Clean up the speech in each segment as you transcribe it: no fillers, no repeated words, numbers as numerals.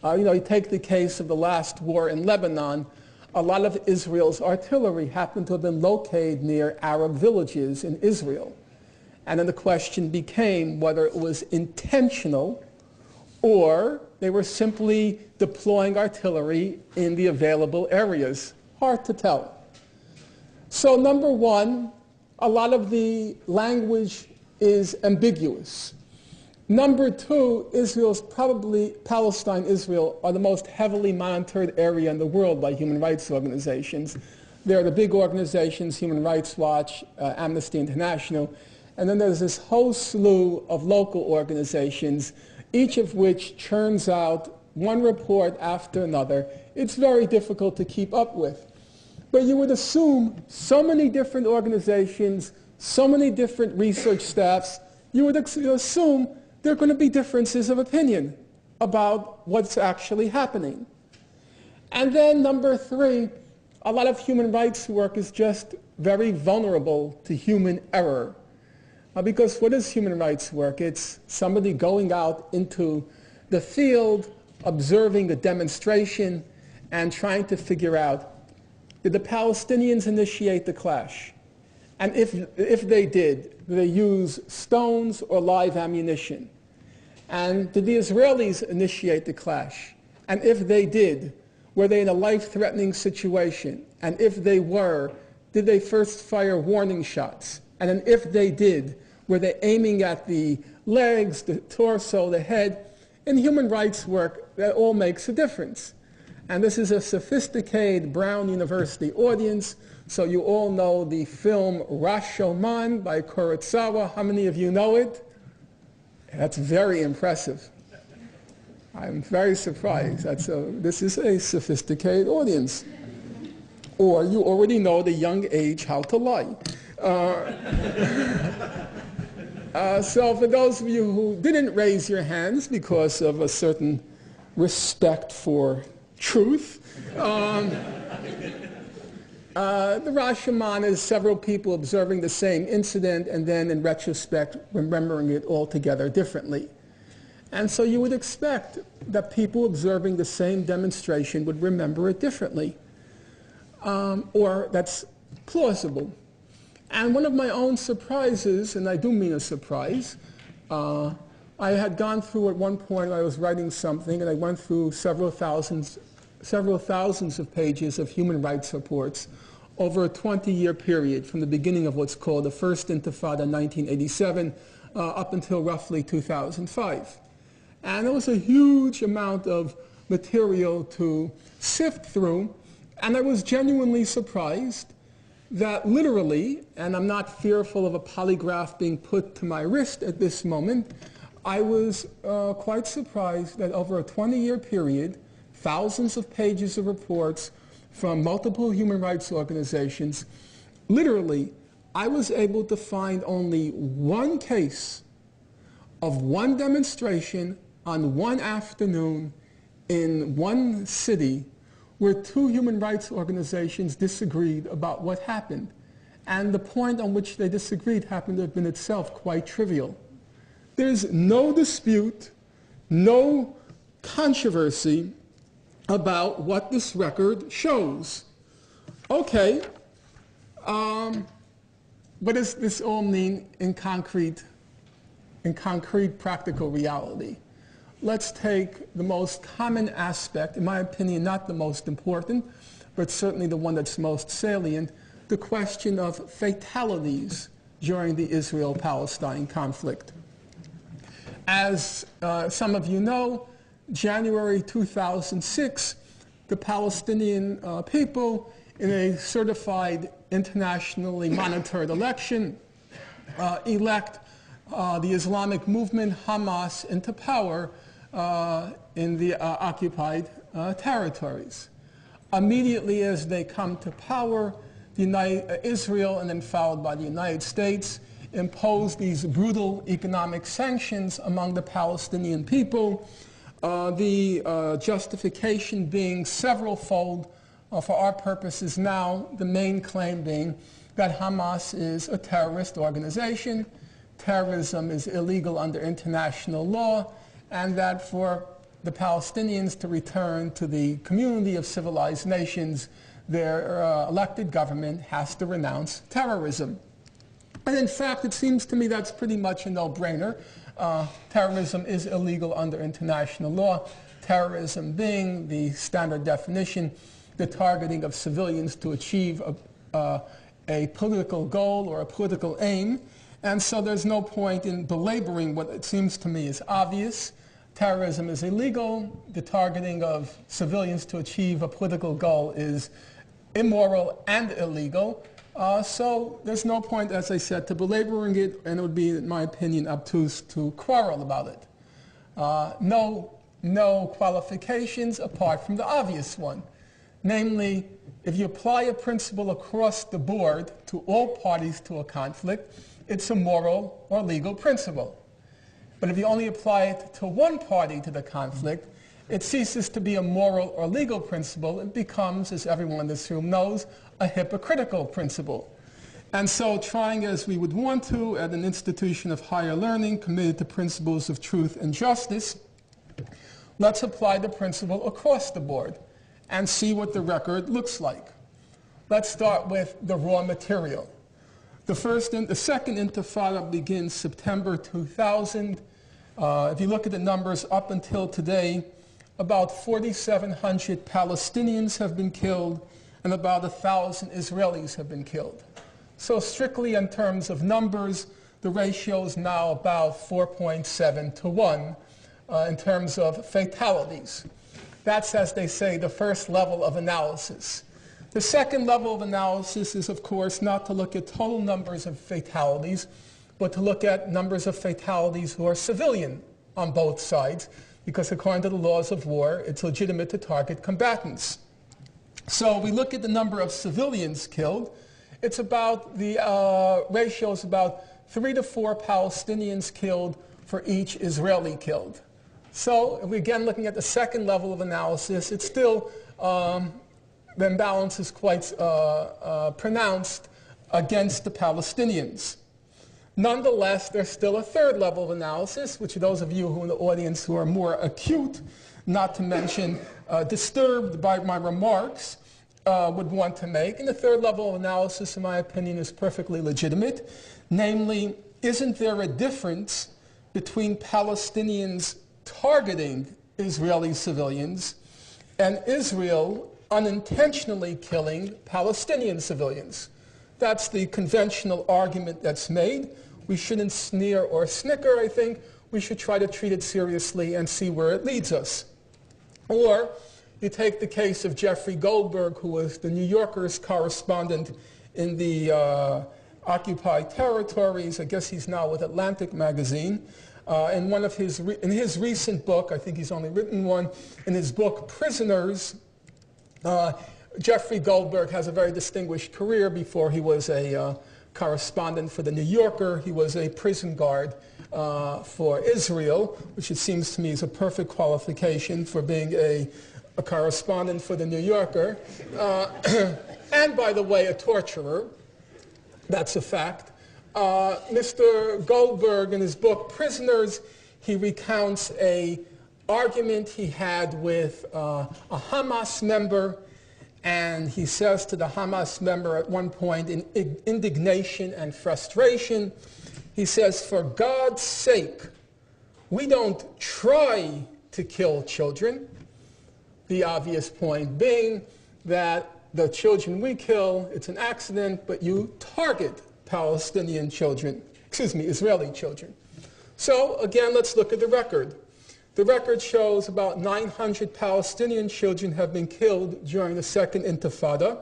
You take the case of the last war in Lebanon. A lot of Israel's artillery happened to have been located near Arab villages in Israel. And then the question became whether it was intentional or they were simply deploying artillery in the available areas. Hard to tell. So number one, a lot of the language is ambiguous. Number two, Palestine, Israel, are the most heavily monitored area in the world by human rights organizations. There are the big organizations, Human Rights Watch, Amnesty International, and then there's this whole slew of local organizations, each of which churns out one report after another. It's very difficult to keep up with. But you would assume so many different organizations, so many different research staffs, you would assume there are going to be differences of opinion about what's actually happening. And then number three, a lot of human rights work is just very vulnerable to human error. Because what is human rights work? It's somebody going out into the field, observing a demonstration, and trying to figure out, did the Palestinians initiate the clash? And if they did they use stones or live ammunition? And did the Israelis initiate the clash? And if they did, were they in a life-threatening situation? And if they were, did they first fire warning shots? And then if they did, were they aiming at the legs, the torso, the head? In human rights work, that all makes a difference. And this is a sophisticated Brown University audience, so you all know the film Rashomon by Kurosawa. How many of you know it? That's very impressive. I'm very surprised. This is a sophisticated audience. Or you already know the young age how to lie. So for those of you who didn't raise your hands because of a certain respect for truth, the Rashomon is several people observing the same incident and then in retrospect remembering it altogether differently. And so you would expect that people observing the same demonstration would remember it differently, or that's plausible. And one of my own surprises, and I do mean a surprise, I had gone through at one point, I was writing something, and I went through several thousands of pages of human rights reports over a 20-year period from the beginning of what's called the First Intifada in 1987 up until roughly 2005. And there was a huge amount of material to sift through, and I was genuinely surprised that literally, and I'm not fearful of a polygraph being put to my wrist at this moment, I was quite surprised that over a 20-year period, thousands of pages of reports from multiple human rights organizations, literally, I was able to find only one case of one demonstration on one afternoon in one city where two human rights organizations disagreed about what happened. And the point on which they disagreed happened to have been itself quite trivial. There's no dispute, no controversy about what this record shows. Okay, what does this all mean in concrete practical reality? Let's take the most common aspect, in my opinion not the most important, but certainly the one that's most salient, the question of fatalities during the Israel-Palestine conflict. As some of you know, January 2006, the Palestinian people, in a certified, internationally monitored election, elect the Islamic movement Hamas into power in the occupied territories. Immediately as they come to power, Israel, and then followed by the United States, impose these brutal economic sanctions among the Palestinian people, the justification being several-fold for our purposes now, the main claim being that Hamas is a terrorist organization, terrorism is illegal under international law, and that for the Palestinians to return to the community of civilized nations, their elected government has to renounce terrorism. And in fact, it seems to me that's pretty much a no-brainer. Terrorism is illegal under international law. Terrorism being the standard definition, the targeting of civilians to achieve a political goal or a political aim. And so there's no point in belaboring what it seems to me is obvious. Terrorism is illegal. The targeting of civilians to achieve a political goal is immoral and illegal. So there's no point, as I said, to belaboring it, and it would be, in my opinion, obtuse to quarrel about it. No qualifications apart from the obvious one. Namely, if you apply a principle across the board to all parties to a conflict, it's a moral or legal principle. But if you only apply it to one party to the conflict, it ceases to be a moral or legal principle. It becomes, as everyone in this room knows, a hypocritical principle. And so trying as we would want to at an institution of higher learning committed to principles of truth and justice, let's apply the principle across the board and see what the record looks like. Let's start with the raw material. The second Intifada begins September 2000. If you look at the numbers up until today, about 4,700 Palestinians have been killed and about 1,000 Israelis have been killed. So strictly in terms of numbers, the ratio is now about 4.7 to 1 in terms of fatalities. That's, as they say, the first level of analysis. The second level of analysis is, of course, not to look at total numbers of fatalities, but to look at numbers of fatalities who are civilian on both sides, because according to the laws of war, it's legitimate to target combatants. So we look at the number of civilians killed. It's about, the ratio is about 3 to 4 Palestinians killed for each Israeli killed. So if we're again looking at the second level of analysis, it's still, the imbalance is quite pronounced against the Palestinians. Nonetheless, there's still a third level of analysis, which those of you who in the audience who are more acute, not to mention disturbed by my remarks, would want to make. And the third level of analysis, in my opinion, is perfectly legitimate. Namely, isn't there a difference between Palestinians targeting Israeli civilians and Israel unintentionally killing Palestinian civilians? That's the conventional argument that's made. We shouldn't sneer or snicker, I think. We should try to treat it seriously and see where it leads us. Or you take the case of Jeffrey Goldberg, who was the New Yorker's correspondent in the occupied territories. I guess he's now with Atlantic Magazine. In his recent book, I think he's only written one, in his book Prisoners, Jeffrey Goldberg has a very distinguished career. Before he was a correspondent for the New Yorker, he was a prison guard for Israel, which it seems to me is a perfect qualification for being a correspondent for the New Yorker. And by the way, a torturer. That's a fact. Mr. Goldberg, in his book Prisoners, he recounts an argument he had with a Hamas member, and he says to the Hamas member at one point in indignation and frustration, he says, "For God's sake, we don't try to kill children." The obvious point being that the children we kill, it's an accident, but you target Palestinian children, Israeli children. So again, let's look at the record. The record shows about 900 Palestinian children have been killed during the Second Intifada,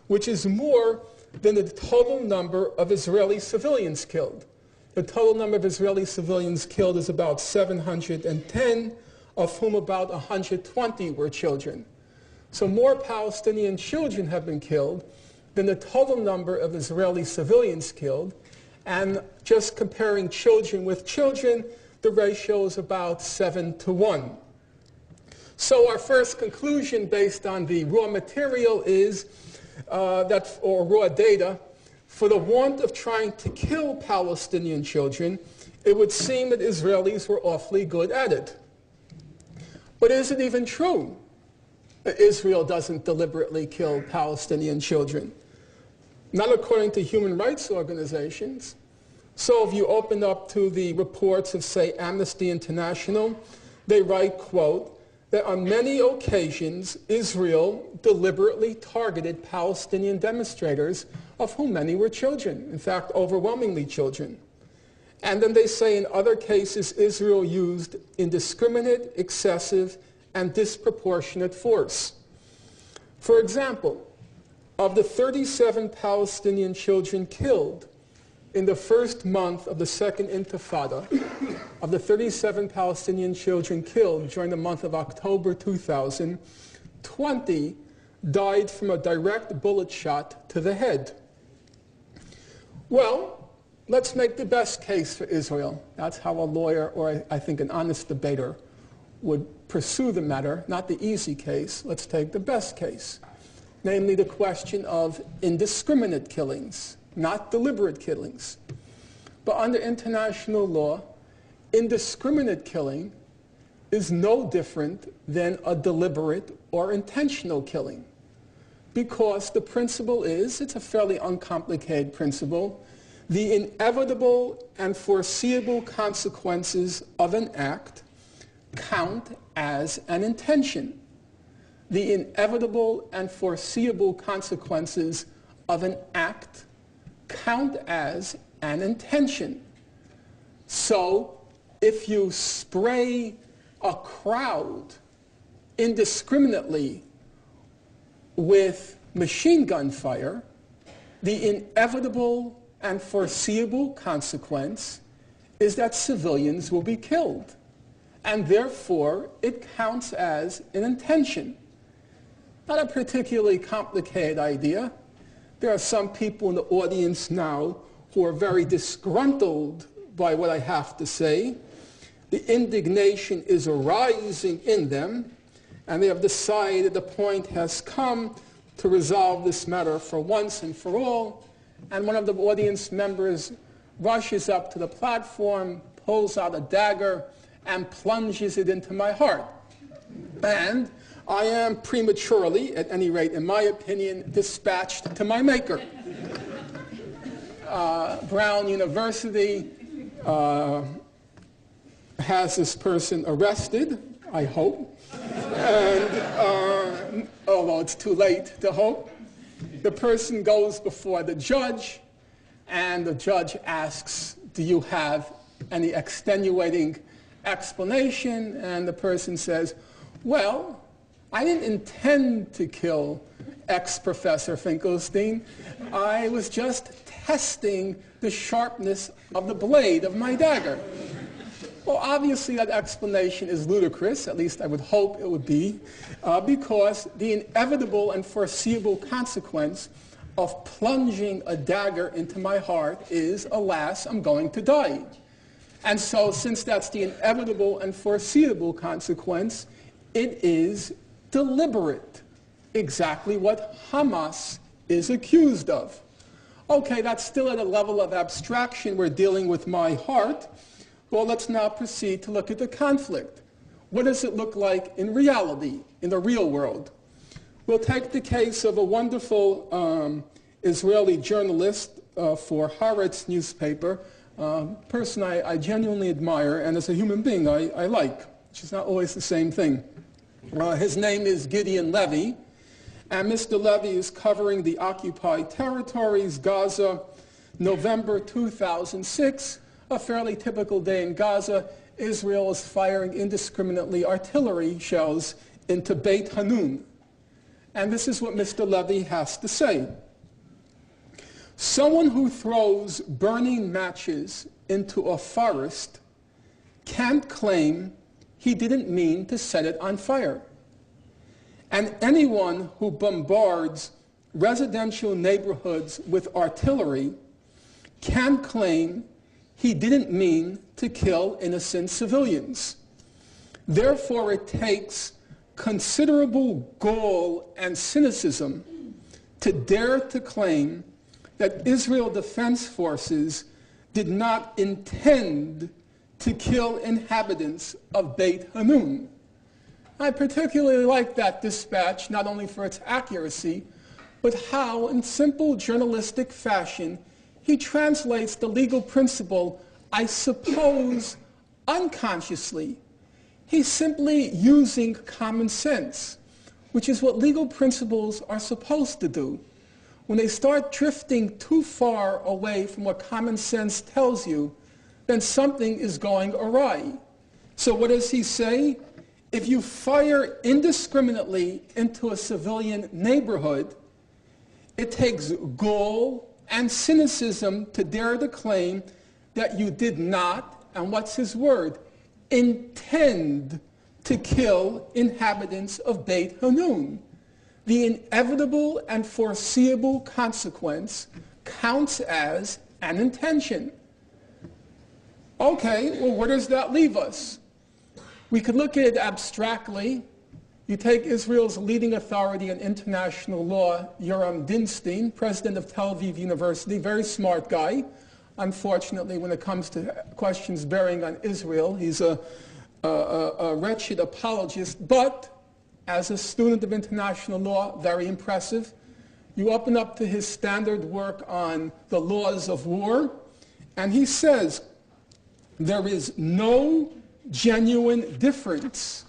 which is more than the total number of Israeli civilians killed. The total number of Israeli civilians killed is about 710, of whom about 120 were children. So more Palestinian children have been killed than the total number of Israeli civilians killed. And just comparing children with children, the ratio is about 7 to 1. So our first conclusion based on the raw material is or raw data, for the want of trying to kill Palestinian children, it would seem that Israelis were awfully good at it. But is it even true that Israel doesn't deliberately kill Palestinian children? Not according to human rights organizations. So if you open up to the reports of, say, Amnesty International, they write, quote, that on many occasions Israel deliberately targeted Palestinian demonstrators, of whom many were children, in fact, overwhelmingly children. And then they say in other cases Israel used indiscriminate, excessive, and disproportionate force. For example, of the 37 Palestinian children killed in the first month of the Second Intifada, of the 37 Palestinian children killed during the month of October 2000, 20 died from a direct bullet shot to the head. Well, let's make the best case for Israel. That's how a lawyer, or I think an honest debater, would pursue the matter, not the easy case. Let's take the best case, namely the question of indiscriminate killings, not deliberate killings. But under international law, indiscriminate killing is no different than a deliberate or intentional killing, because the principle is, it's a fairly uncomplicated principle, the inevitable and foreseeable consequences of an act count as an intention. The inevitable and foreseeable consequences of an act count as an intention. So if you spray a crowd indiscriminately with machine gun fire, the inevitable and foreseeable consequence is that civilians will be killed. And therefore, it counts as an intention. Not a particularly complicated idea. There are some people in the audience now who are very disgruntled by what I have to say. The indignation is arising in them, and they have decided the point has come to resolve this matter for once and for all. And one of the audience members rushes up to the platform, pulls out a dagger, and plunges it into my heart. And I am prematurely, at any rate in my opinion, dispatched to my maker. Brown University has this person arrested, I hope. And although it's too late to hope, the person goes before the judge, and the judge asks, do you have any extenuating explanation? And the person says, well, I didn't intend to kill ex-Professor Finkelstein. I was just testing the sharpness of the blade of my dagger. Well, obviously that explanation is ludicrous, at least I would hope it would be, because the inevitable and foreseeable consequence of plunging a dagger into my heart is, alas, I'm going to die. And so since that's the inevitable and foreseeable consequence, it is deliberate, exactly what Hamas is accused of. Okay, that's still at a level of abstraction. We're dealing with my heart. Well, let's now proceed to look at the conflict. What does it look like in reality, in the real world? We'll take the case of a wonderful Israeli journalist for Haaretz newspaper, person I genuinely admire, and as a human being I like, which is not always the same thing. His name is Gideon Levy, and Mr. Levy is covering the occupied territories, Gaza, November 2006, a fairly typical day in Gaza. Israel is firing indiscriminately artillery shells into Beit Hanun. And this is what Mr. Levy has to say. Someone who throws burning matches into a forest can't claim he didn't mean to set it on fire. And anyone who bombards residential neighborhoods with artillery can't claim he didn't mean to kill innocent civilians. Therefore, it takes considerable gall and cynicism to dare to claim that Israel Defense Forces did not intend to kill inhabitants of Beit Hanun. I particularly like that dispatch, not only for its accuracy, but how, in simple journalistic fashion, he translates the legal principle, I suppose, unconsciously. He's simply using common sense, which is what legal principles are supposed to do. When they start drifting too far away from what common sense tells you, then something is going awry. So what does he say? If you fire indiscriminately into a civilian neighborhood, it takes gall and cynicism to dare to claim that you did not, and what's his word, intend to kill inhabitants of Beit Hanun. The inevitable and foreseeable consequence counts as an intention. Okay, well, where does that leave us? We could look at it abstractly. You take Israel's leading authority in international law, Yoram Dinstein, president of Tel Aviv University, very smart guy. Unfortunately, when it comes to questions bearing on Israel, he's a wretched apologist, but as a student of international law, very impressive. You open up to his standard work on the laws of war, and he says, there is no genuine difference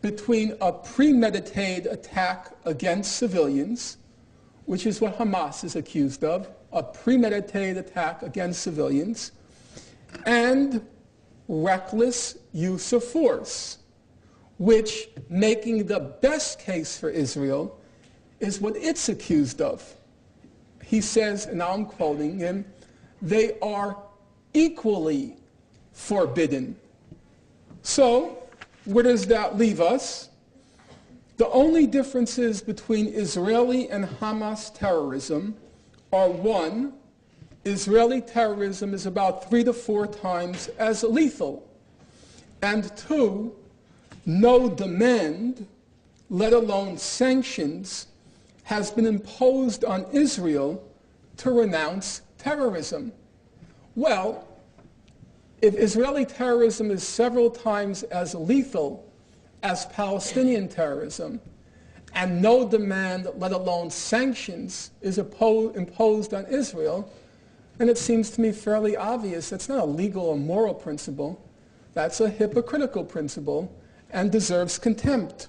between a premeditated attack against civilians, which is what Hamas is accused of, a premeditated attack against civilians, and reckless use of force, which, making the best case for Israel, is what it's accused of. He says, and now I'm quoting him, they are equally forbidden. So, where does that leave us? The only differences between Israeli and Hamas terrorism are, one, Israeli terrorism is about 3 to 4 times as lethal, and two, no demand, let alone sanctions, has been imposed on Israel to renounce terrorism. Well, if Israeli terrorism is several times as lethal as Palestinian terrorism, and no demand, let alone sanctions, is imposed on Israel, then it seems to me fairly obvious that's not a legal or moral principle. That's a hypocritical principle and deserves contempt.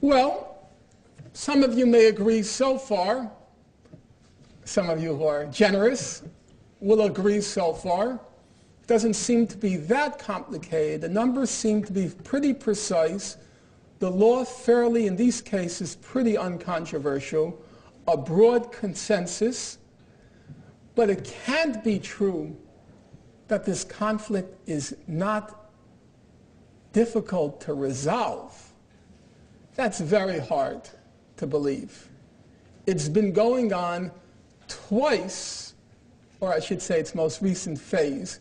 Well, some of you may agree so far. Some of you who are generous will agree so far. It doesn't seem to be that complicated. The numbers seem to be pretty precise. The law fairly, in these cases, pretty uncontroversial. A broad consensus. But it can't be true that this conflict is not difficult to resolve. That's very hard to believe. It's been going on twice, or I should say its most recent phase,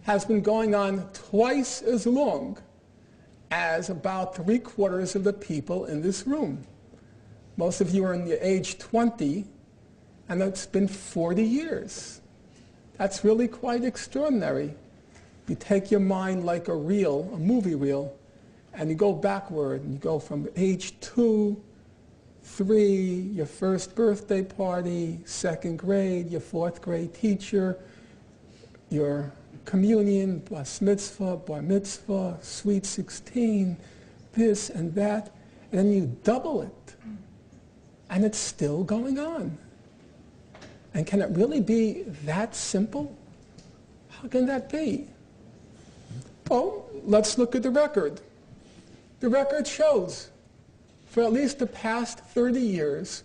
has been going on twice as long as about 3/4 of the people in this room. Most of you are in the age 20, and it's been 40 years. That's really quite extraordinary. You take your mind like a reel, a movie reel, and you go backward, and you go from age 2, 3, your first birthday party, 2nd grade, your 4th grade teacher, your communion, bas mitzvah, bar mitzvah, sweet 16, this and that, and then you double it, and it's still going on. And can it really be that simple? How can that be? Well, let's look at the record. The record shows, for at least the past 30 years,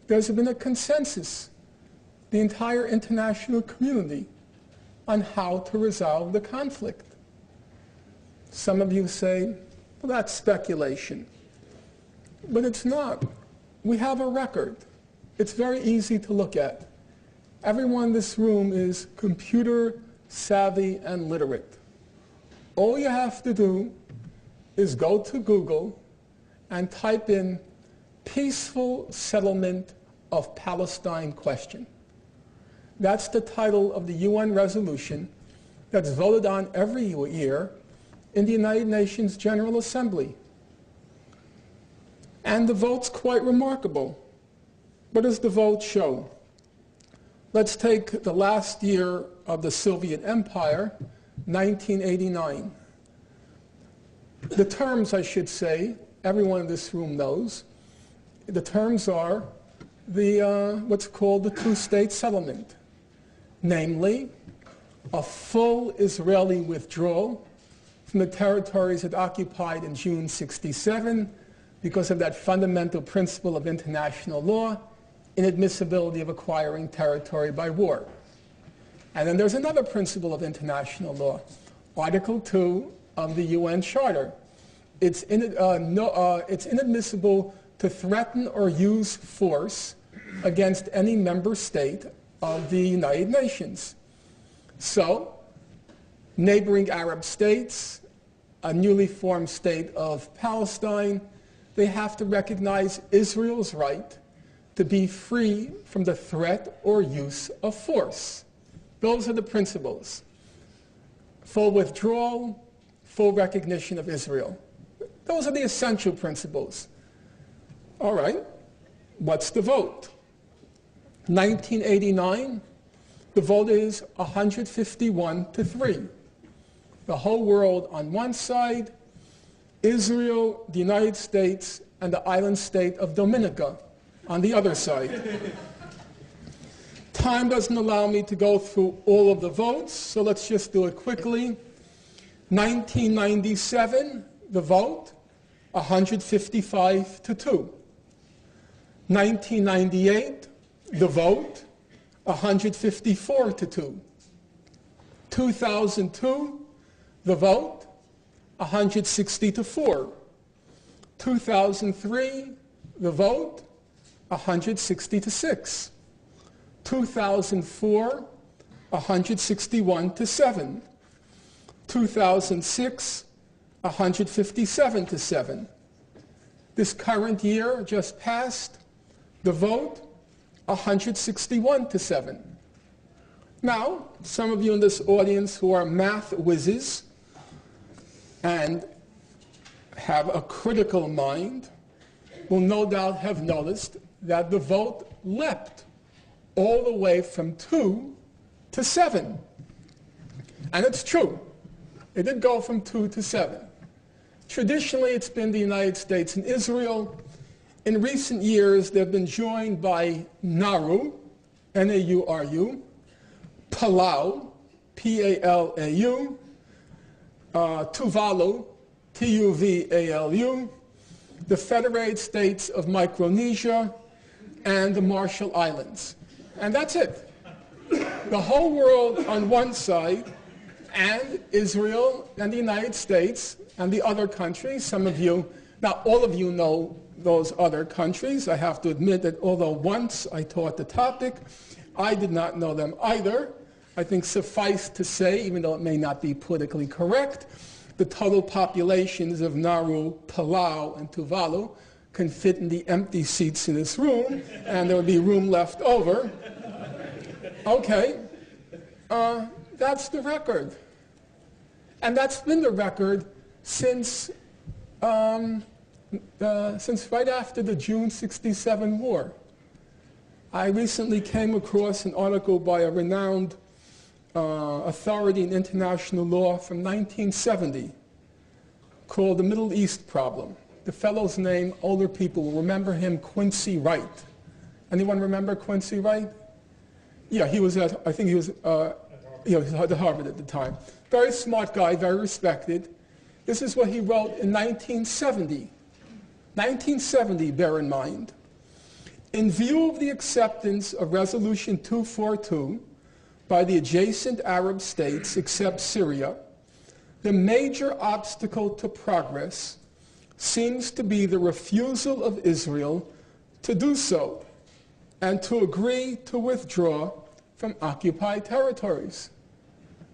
there's been a consensus, the entire international community, on how to resolve the conflict. Some of you say, well, that's speculation. But it's not. We have a record. It's very easy to look at. Everyone in this room is computer savvy and literate. All you have to do is go to Google and type in peaceful settlement of Palestine question. That's the title of the UN resolution that's voted on every year in the United Nations General Assembly. And the vote's quite remarkable. What does the vote show? Let's take the last year of the Soviet Empire, 1989. The terms, I should say, everyone in this room knows. The terms are what's called the two-state settlement, namely a full Israeli withdrawal from the territories it occupied in June '67 because of that fundamental principle of international law, inadmissibility of acquiring territory by war. And then there's another principle of international law, Article 2 of the UN Charter. It's inadmissible to threaten or use force against any member state of the United Nations. So, neighboring Arab states, a newly formed state of Palestine, they have to recognize Israel's right to be free from the threat or use of force. Those are the principles. Full withdrawal, full recognition of Israel. Those are the essential principles. All right, what's the vote? 1989, the vote is 151-3. The whole world on one side, Israel, the United States, and the island state of Dominica on the other side. Time doesn't allow me to go through all of the votes, so let's just do it quickly. 1997, the vote, 155-2. 1998, the vote, 154-2. 2002, the vote, 160-4. 2003, the vote, 160-6. 2004, 161-7. 2006, 157-7. This current year just passed, the vote, 161-7. Now, some of you in this audience who are math whizzes and have a critical mind will no doubt have noticed that the vote leapt all the way from 2 to 7. And it's true. It did go from 2 to 7. Traditionally, it's been the United States and Israel. In recent years, they've been joined by Nauru, N-A-U-R-U, Palau, P-A-L-A-U, Tuvalu, T-U-V-A-L-U, the Federated States of Micronesia, and the Marshall Islands. And that's it. The whole world on one side, and Israel and the United States and the other countries. Some of you, not all of you know those other countries. I have to admit that although once I taught the topic, I did not know them either. I think suffice to say, even though it may not be politically correct, the total populations of Nauru, Palau, and Tuvalu can fit in the empty seats in this room, and there would be room left over. Okay, that's the record. And that's been the record since right after the June '67 war. I recently came across an article by a renowned authority in international law from 1970 called The Middle East Problem. The fellow's name, older people will remember him, Quincy Wright. Anyone remember Quincy Wright? Yeah, he was at, I think he was at Harvard at the time. Very smart guy, very respected. This is what he wrote in 1970. 1970, bear in mind. In view of the acceptance of Resolution 242 by the adjacent Arab states except Syria, the major obstacle to progress seems to be the refusal of Israel to do so and to agree to withdraw from occupied territories.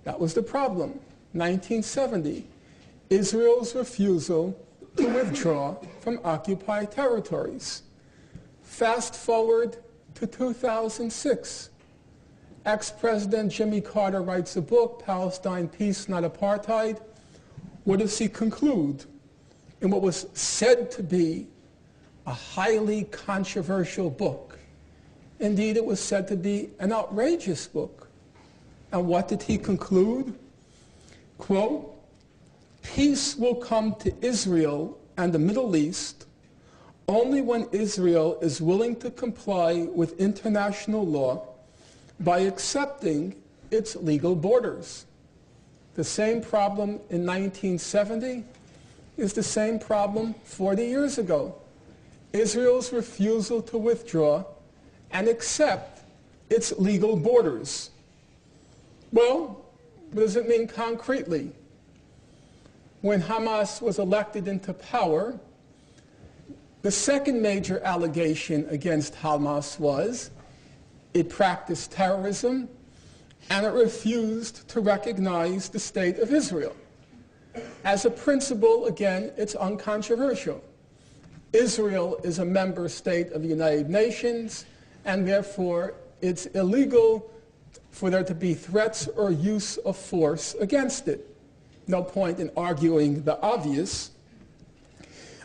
That was the problem. 1970, Israel's refusal to withdraw from occupied territories. Fast forward to 2006. Ex-President Jimmy Carter writes a book, Palestine, Peace, Not Apartheid. What does he conclude in what was said to be a highly controversial book? Indeed, it was said to be an outrageous book. And what did he conclude? Quote, "Peace will come to Israel and the Middle East only when Israel is willing to comply with international law by accepting its legal borders." The same problem in 1970 is the same problem 40 years ago. Israel's refusal to withdraw and accept its legal borders. Well, what does it mean concretely? When Hamas was elected into power, the second major allegation against Hamas was it practiced terrorism and it refused to recognize the state of Israel. As a principle, again, it's uncontroversial. Israel is a member state of the United Nations, and therefore it's illegal for there to be threats or use of force against it. No point in arguing the obvious.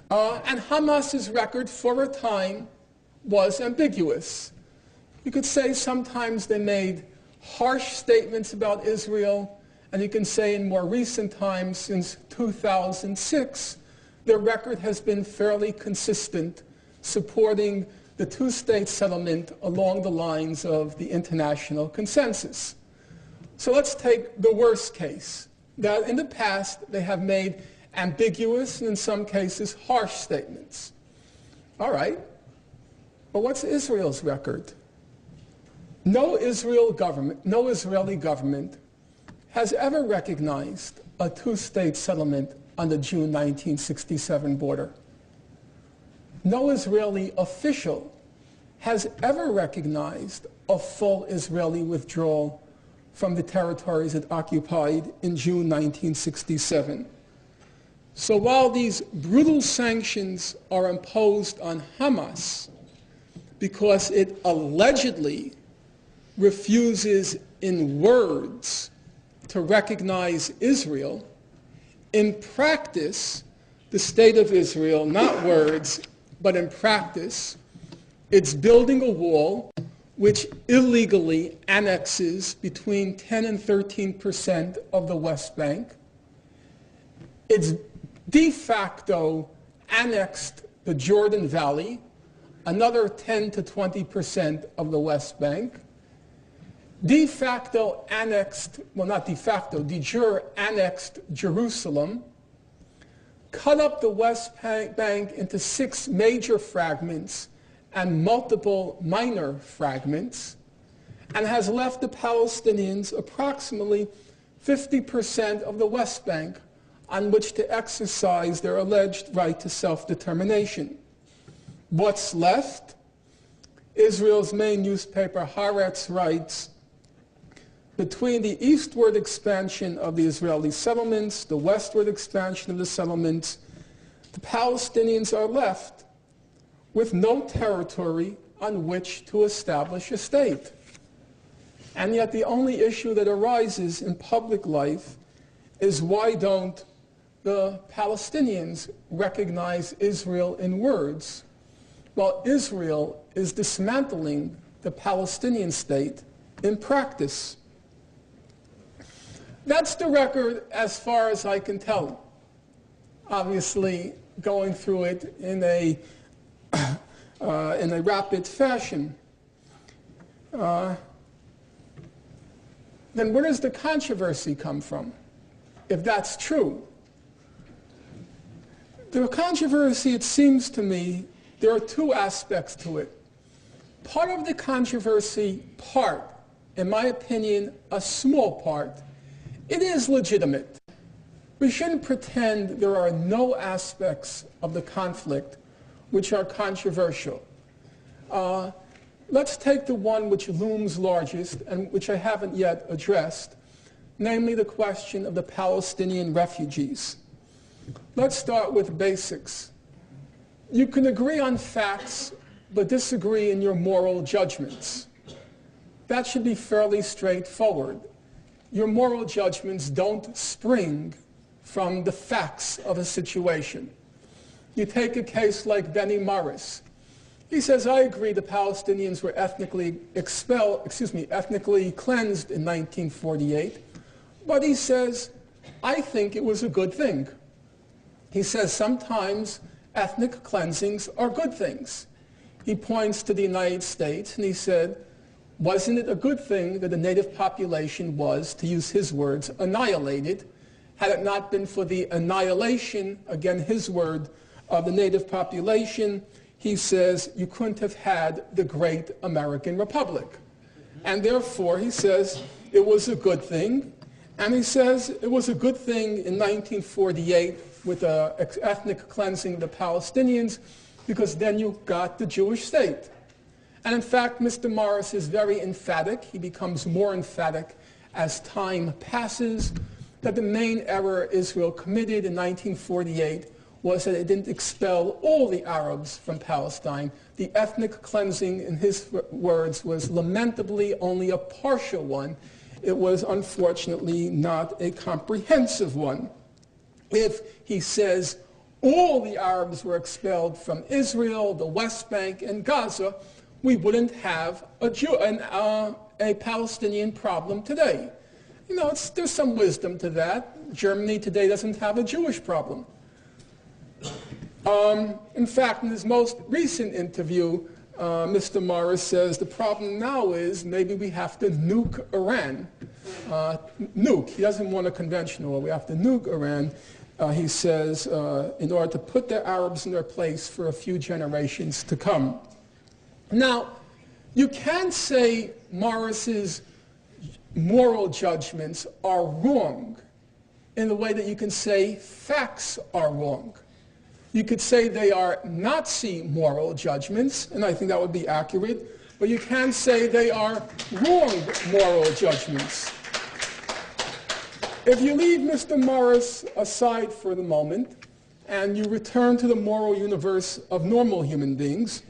And Hamas's record for a time was ambiguous. You could say sometimes they made harsh statements about Israel, and you can say in more recent times, since 2006, their record has been fairly consistent, supporting the two-state settlement along the lines of the international consensus. So let's take the worst case, that in the past they have made ambiguous and in some cases harsh statements. All right, but what's Israel's record? No Israeli government has ever recognized a two-state settlement on the June 1967 border. No Israeli official has ever recognized a full Israeli withdrawal from the territories it occupied in June 1967. So while these brutal sanctions are imposed on Hamas because it allegedly refuses in words to recognize Israel, in practice, the state of Israel, not words, but in practice, it's building a wall which illegally annexes between 10 and 13% of the West Bank. It's de facto annexed the Jordan Valley, another 10 to 20% of the West Bank. De facto annexed, well not de facto, de jure annexed Jerusalem, cut up the West Bank into 6 major fragments and multiple minor fragments, and has left the Palestinians approximately 50% of the West Bank on which to exercise their alleged right to self-determination. What's left? Israel's main newspaper, Haaretz, writes, between the eastward expansion of the Israeli settlements, the westward expansion of the settlements, the Palestinians are left with no territory on which to establish a state. And yet the only issue that arises in public life is why don't the Palestinians recognize Israel in words, while Israel is dismantling the Palestinian state in practice. That's the record as far as I can tell. Obviously, going through it in a rapid fashion. Then where does the controversy come from, if that's true? The controversy, it seems to me, there are 2 aspects to it. Part of the controversy, in my opinion, a small part, it is legitimate. We shouldn't pretend there are no aspects of the conflict which are controversial. Let's take the one which looms largest and which I haven't yet addressed, namely the question of the Palestinian refugees. Let's start with basics. You can agree on facts, but disagree in your moral judgments. That should be fairly straightforward. Your moral judgments don't spring from the facts of a situation. You take a case like Benny Morris. He says, I agree the Palestinians were ethnically cleansed in 1948, but he says, I think it was a good thing. He says sometimes ethnic cleansings are good things. He points to the United States and he said, wasn't it a good thing that the native population was, to use his words, annihilated? Had it not been for the annihilation, again his word, of the native population, he says, you couldn't have had the great American Republic. And therefore, he says, it was a good thing. And he says it was a good thing in 1948 with ethnic cleansing of the Palestinians, because then you got the Jewish state. And in fact, Mr. Morris is very emphatic. He becomes more emphatic as time passes, that the error error Israel committed in 1948 was that it didn't expel all the Arabs from Palestine. The ethnic cleansing, in his words, was lamentably only a partial one. It was unfortunately not a comprehensive one. If, he says, all the Arabs were expelled from Israel, the West Bank, and Gaza, we wouldn't have a Palestinian problem today. You know, there's some wisdom to that. Germany today doesn't have a Jewish problem. In fact, in his most recent interview, Mr. Morris says the problem now is maybe we have to nuke Iran. Nuke. He doesn't want a conventional war. We have to nuke Iran, he says, in order to put the Arabs in their place for a few generations to come. Now, you can say Morris's moral judgments are wrong in the way that you can say facts are wrong. You could say they are Nazi moral judgments, and I think that would be accurate, but you can say they are wrong moral judgments. If you leave Mr. Morris aside for the moment, and you return to the moral universe of normal human beings,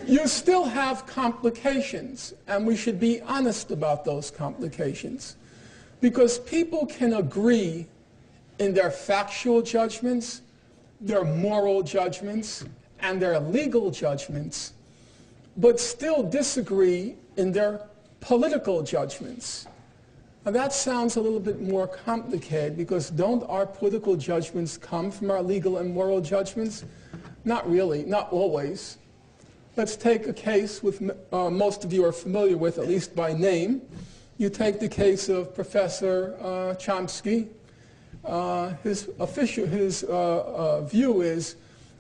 you still have complications, and we should be honest about those complications. Because people can agree in their factual judgments, their moral judgments, and their legal judgments, but still disagree in their political judgments. Now that sounds a little bit more complicated, because don't our political judgments come from our legal and moral judgments? Not really, not always. Let's take a case with most of you are familiar with, at least by name. You take the case of Professor Chomsky. His view is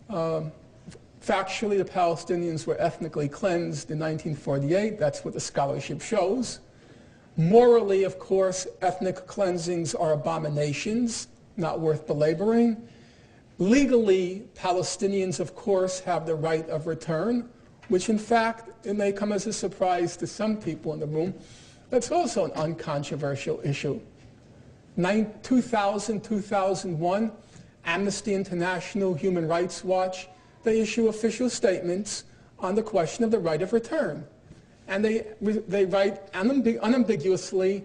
factually the Palestinians were ethnically cleansed in 1948. That's what the scholarship shows. Morally, of course, ethnic cleansings are abominations, not worth belaboring. Legally, Palestinians, of course, have the right of return, which in fact, it may come as a surprise to some people in the room, that's also an uncontroversial issue. 2000, 2001, Amnesty International, Human Rights Watch, they issue official statements on the question of the right of return. And they write unambiguously,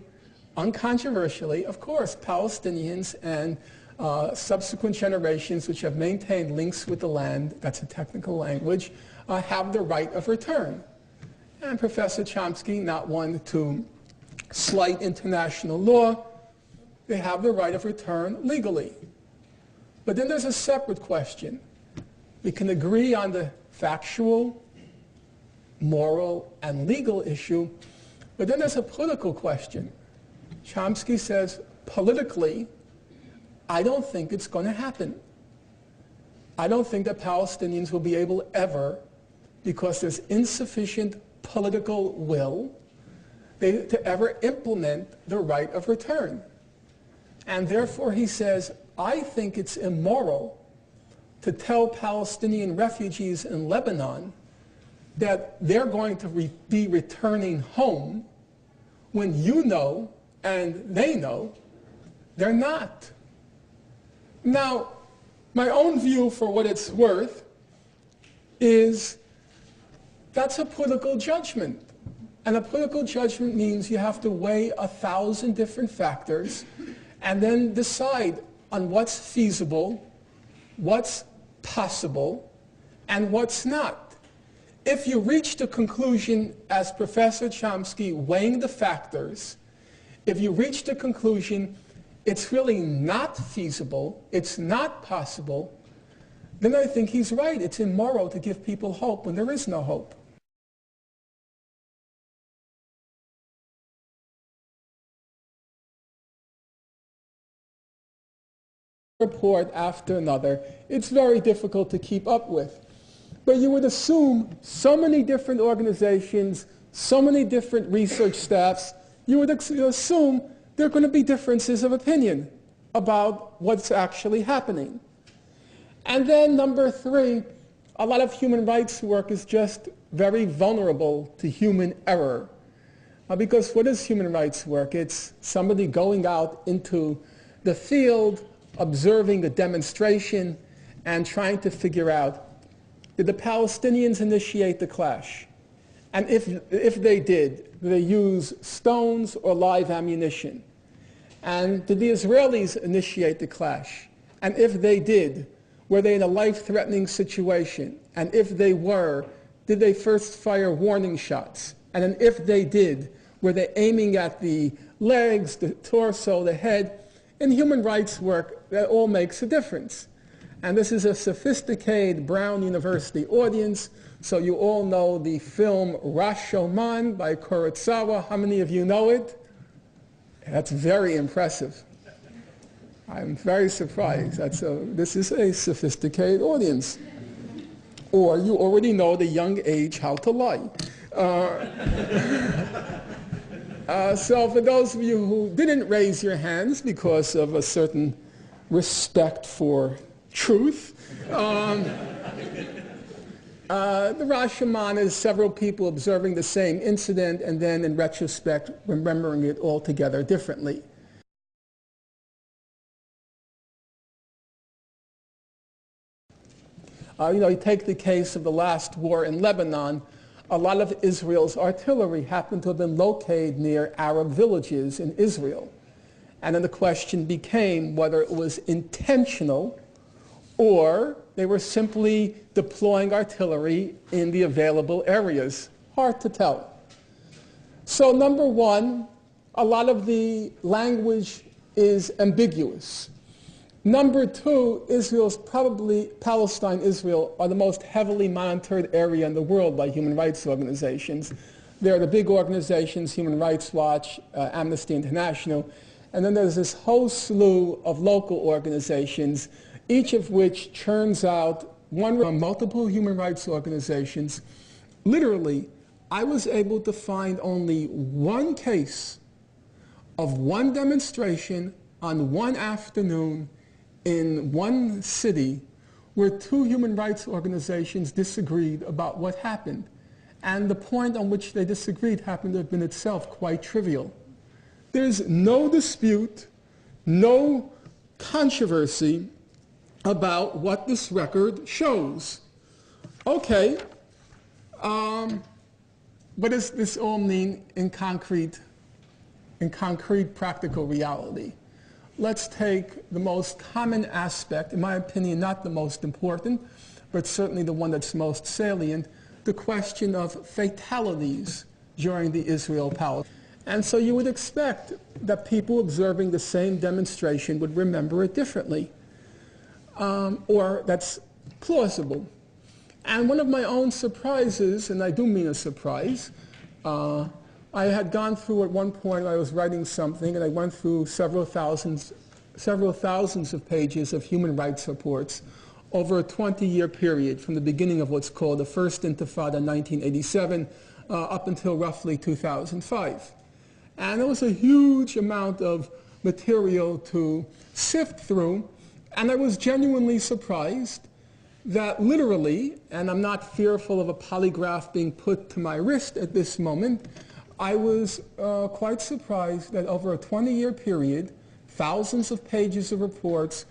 uncontroversially, of course, Palestinians and subsequent generations which have maintained links with the land, that's a technical language, have the right of return. And Professor Chomsky, not one to slight international law, they have the right of return legally. But then there's a separate question. We can agree on the factual, moral, and legal issue, but then there's a political question. Chomsky says, politically, I don't think it's going to happen. I don't think that Palestinians will be able ever, because there's insufficient political will, to ever implement the right of return. And therefore, he says, I think it's immoral to tell Palestinian refugees in Lebanon that they're going to be returning home when you know and they know they're not. Now, my own view, for what it's worth, is that's a political judgment. And a political judgment means you have to weigh 1,000 different factors, and then decide on what's feasible, what's possible, and what's not. If you reach the conclusion, as Professor Chomsky weighing the factors, if you reach the conclusion it's really not feasible, it's not possible, then I think he's right. It's immoral to give people hope when there is no hope. Report after another, it's very difficult to keep up with. But you would assume so many different organizations, so many different research staffs, you would assume there are going to be differences of opinion about what's actually happening. And then number three, a lot of human rights work is just very vulnerable to human error. Because what is human rights work? It's somebody going out into the field, observing a demonstration, and trying to figure out, did the Palestinians initiate the clash? And if they did they use stones or live ammunition? And did the Israelis initiate the clash? And if they did, were they in a life-threatening situation? And if they were, did they first fire warning shots? And then if they did, were they aiming at the legs, the torso, the head? In human rights work, that all makes a difference. And this is a sophisticated Brown University audience, so you all know the film Rashomon by Kurosawa. How many of you know it? That's very impressive. I'm very surprised. This is a sophisticated audience. Or you already know the young age how to lie. So for those of you who didn't raise your hands because of a certain respect for truth, the Rashomon is several people observing the same incident and then in retrospect remembering it altogether differently. You take the case of the last war in Lebanon. A lot of Israel's artillery happened to have been located near Arab villages in Israel. And then the question became whether it was intentional or they were simply deploying artillery in the available areas. Hard to tell. So number one, a lot of the language is ambiguous. Number two, Palestine, Israel are the most heavily monitored area in the world by human rights organizations. There are the big organizations, Human Rights Watch, Amnesty International, and then there's this whole slew of local organizations, each of which churns out multiple human rights organizations. Literally, I was able to find only one case of one demonstration on one afternoon in one city where two human rights organizations disagreed about what happened. And the point on which they disagreed happened to have been itself quite trivial. There's no dispute, no controversy about what this record shows. Okay, what does this all mean in concrete practical reality? Let's take the most common aspect, in my opinion not the most important, but certainly the one that's most salient, the question of fatalities during the Israel-Palestine. And so you would expect that people observing the same demonstration would remember it differently, or that's plausible. And one of my own surprises, and I do mean a surprise, I had gone through at one point, I was writing something, and I went through several thousands of pages of human rights reports over a 20-year period from the beginning of what's called the First Intifada in 1987 up until roughly 2005. And it was a huge amount of material to sift through, and I was genuinely surprised that literally, and I'm not fearful of a polygraph being put to my wrist at this moment, I was quite surprised that over a 20-year period, thousands of pages of reports